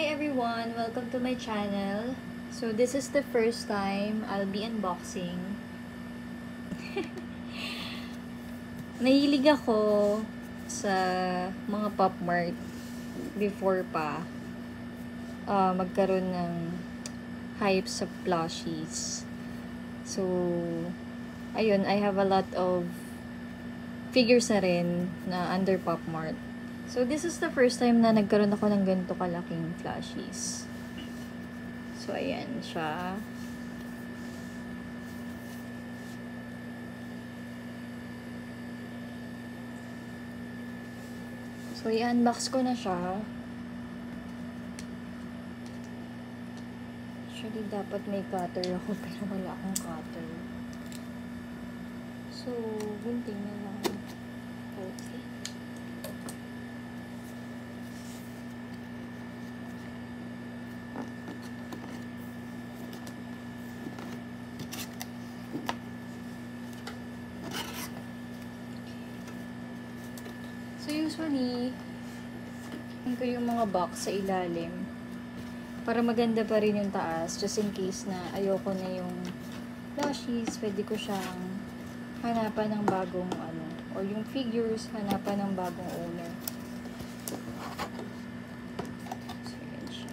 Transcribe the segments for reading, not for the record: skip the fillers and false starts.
Hi everyone! Welcome to my channel. So this is the first time I'll be unboxing. Nahilig ako sa mga Pop Mart before pa magkaroon ng hype sa plushies. So, ayun, I have a lot of figures na rin na under Pop Mart. So, this is the first time na nagkaroon ako ng ganito kalaking plushies. So, ayan siya. So, i-unbox ko na siya. Actually, dapat may cutter ako, pero wala akong cutter. So, gunting na lang. Okay. So, usually, ko yung mga box sa ilalim para maganda pa rin yung taas, just in case na ayoko na yung plushies, pwede ko siyang hanapan ng bagong or yung figures, hanapan ng bagong owner. So, yan siya.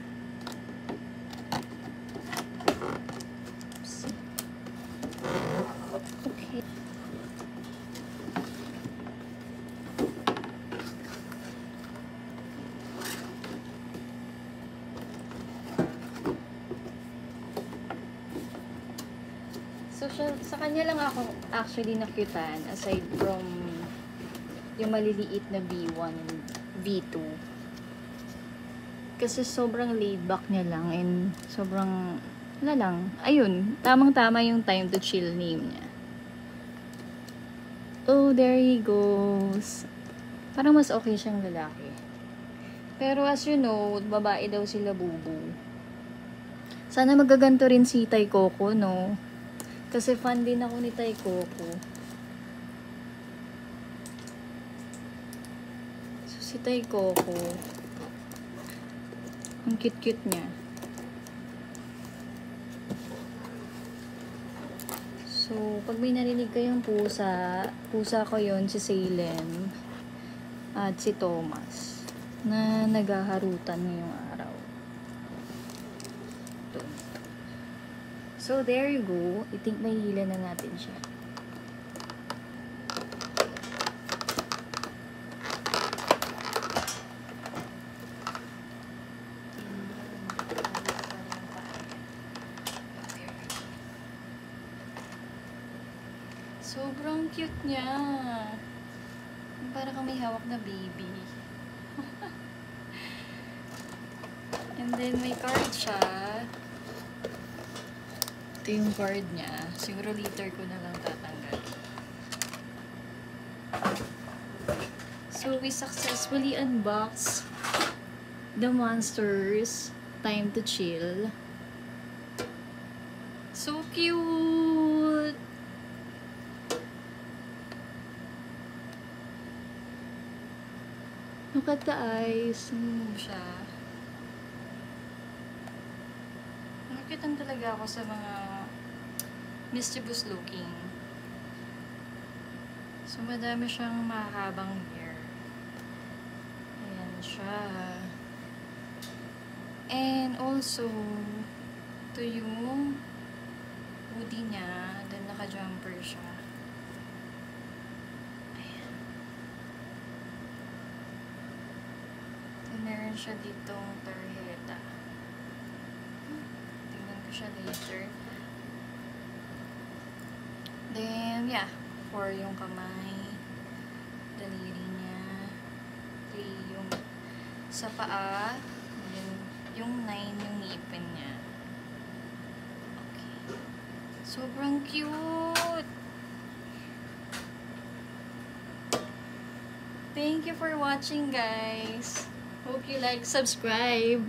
Oops. Okay. So, sa kanya lang ako actually nakyutan, aside from yung maliliit na B1 and B2. Kasi sobrang laid back niya lang and sobrang, wala lang. Ayun, tamang-tama yung time to chill name niya. Oh, there he goes. Parang mas okay siyang lalaki. Pero as you know, babae daw sila bubu. Sana magaganto rin si Tay Coco, no? Kasi fan din ako ni Tay Coco. So, si Tay Coco, ang cute-cute niya. So, pag may narinig kayong pusa ko yon si Salem at si Thomas na naghaharutan ngayong araw. So, there you go. I think may hila na natin siya. Sobrang cute niya. Para kang may hawak na baby. And then, may card siya. Ito yung card niya. Siguro later ko na lang tatanggal. So, we successfully unboxed the Monsters Time to Chill. So cute! Look at the eyes. Move siya. Nakikitan talaga ako sa mga mischievous looking. So, madami siyang mahabang hair. Ayan siya. And also, ito yung hoodie niya. Then, naka-jumper siya. Ayan. Then, meron siya ditong tarjeta. Tingnan ko siya later. Then, yeah. For yung kamay, daliri niya, 3 yung sa paa, yung 9 yung ngipin niya. Okay. Sobrang cute! Thank you for watching, guys. Hope you like, subscribe.